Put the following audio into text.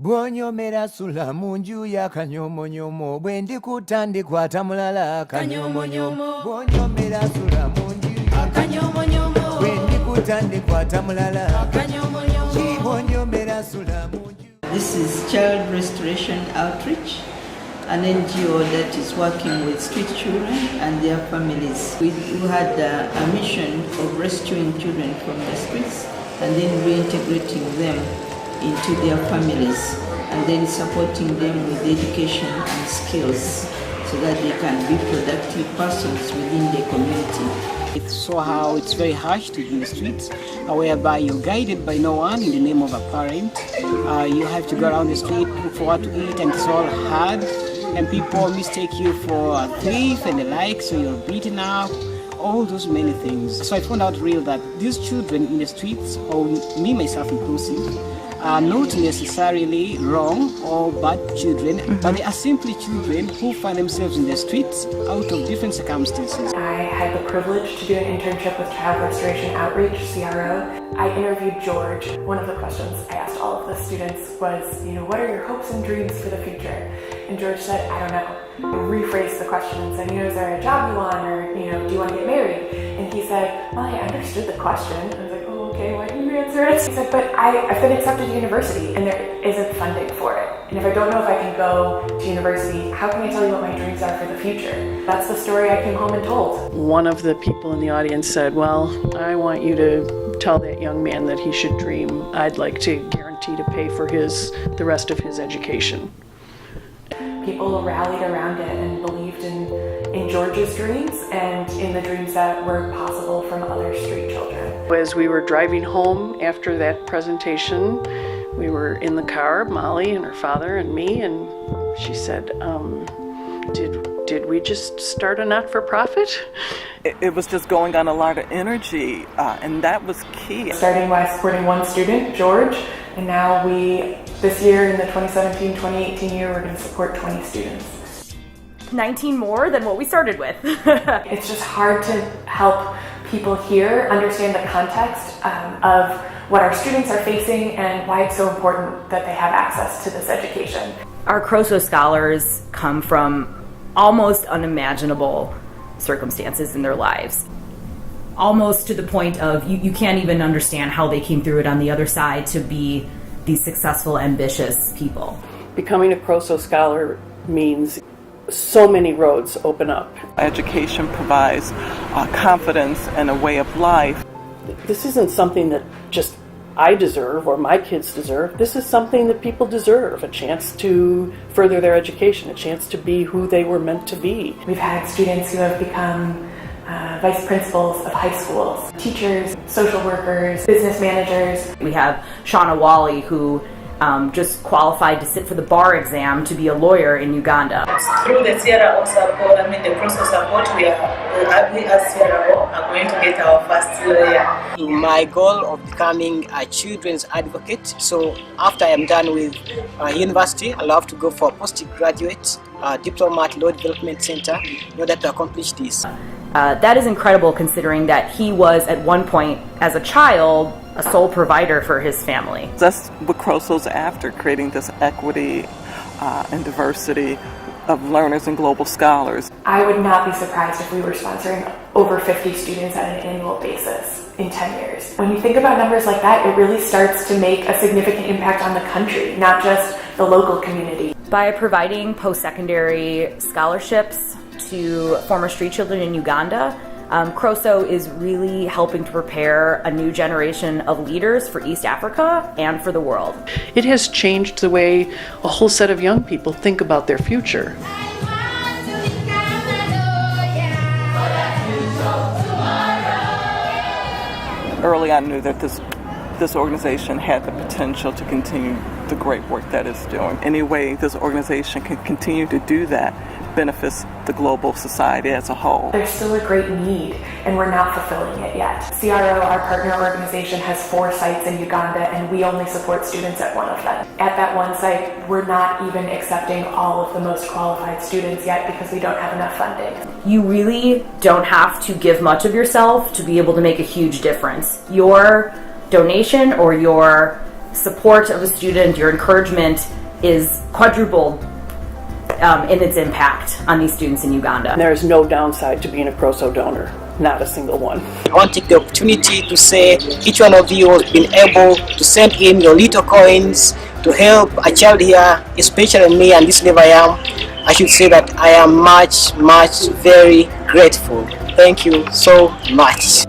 Bw'onyomera sula mu nju ya kanyomonyomo bwe ndikuta ndikwata mulala kanyomonyomo bw'onyomera sula mu nju ya kanyomonyomo bwe ndikuta ndikwata mulala kanyomonyomo bw'onyomera sula mu nju. This is Child Restoration Outreach, an NGO that is working with street children and their families. We had a mission of rescuing children from the streets and then reintegrating them into their families and then supporting them with education and skills so that they can be productive persons within the community. It's so how it's very harsh to be in the streets, whereby you're guided by no one in the name of a parent. You have to go around the street, look for what to eat, and it's all hard. And people mistake you for a thief and the like, so you're beaten up. All those many things. So I found out real that these children in the streets, or me myself inclusive, are not necessarily wrong or bad children, but they are simply children who find themselves in the streets out of different circumstances. I had the privilege to do an internship with Child Restoration Outreach, CRO. I interviewed George. One of the questions I asked all of the students was, what are your hopes and dreams for the future? And George said, I don't know. I rephrased the question and said, is there a job you want, or, do you want to get married? And he said, well, I understood the question. I was like, oh, okay, why didn't you answer it? He said, but I've been accepted to university and there isn't funding for it. And if I don't know if I can go to university, how can I tell you what my dreams are for the future? That's the story I came home and told. One of the people in the audience said, well, I want you to tell that young man that he should dream. I'd like to guarantee to pay for the rest of his education. People rallied around it and believed in George's dreams and in the dreams that were possible from other street children. As we were driving home after that presentation, we were in the car, Molly and her father and me, and she said, did we just start a not-for-profit? It was just going on a lot of energy, and that was key. Starting by supporting one student, George, and now this year in the 2017-2018 year, we're going to support 20 students. 19 more than what we started with. It's just hard to help people here understand the context of what our students are facing and why it's so important that they have access to this education. Our CROSO scholars come from almost unimaginable circumstances in their lives. Almost to the point of you can't even understand how they came through it on the other side to be these successful, ambitious people. Becoming a CROSO scholar means so many roads open up. Education provides confidence and a way of life. This isn't something that just I deserve or my kids deserve. This is something that people deserve, a chance to further their education, a chance to be who they were meant to be. We've had students who have become vice principals of high schools, teachers, social workers, business managers. We have Shauna Wally, who just qualified to sit for the bar exam to be a lawyer in Uganda. Through the CRO support, the CROSO support, we as CRO are going to get our first lawyer. My goal of becoming a children's advocate, so after I am done with university, I love to go for a postgraduate diploma at Law Development Center in order to accomplish this. That is incredible considering that he was at one point, as a child, a sole provider for his family. That's what CROSO's after, creating this equity and diversity of learners and global scholars. I would not be surprised if we were sponsoring over 50 students at an annual basis in 10 years. When you think about numbers like that, it really starts to make a significant impact on the country, not just the local community. By providing post-secondary scholarships to former street children in Uganda, CROSO is really helping to prepare a new generation of leaders for East Africa and for the world. It has changed the way a whole set of young people think about their future. Early I knew that this organization had the potential to continue the great work that it's doing. Any way this organization can continue to do that benefits the global society as a whole. There's still a great need, and we're not fulfilling it yet. CRO, our partner organization, has 4 sites in Uganda, and we only support students at one of them. At that one site, we're not even accepting all of the most qualified students yet because we don't have enough funding. You really don't have to give much of yourself to be able to make a huge difference. Your donation or your support of a student, your encouragement is quadrupled in its impact on these students in Uganda. There is no downside to being a CROSO donor, not a single one. I want to take the opportunity to say each one of you has been able to send in your little coins to help a child here, especially me and this level I am. I should say that I am much, very grateful. Thank you so much.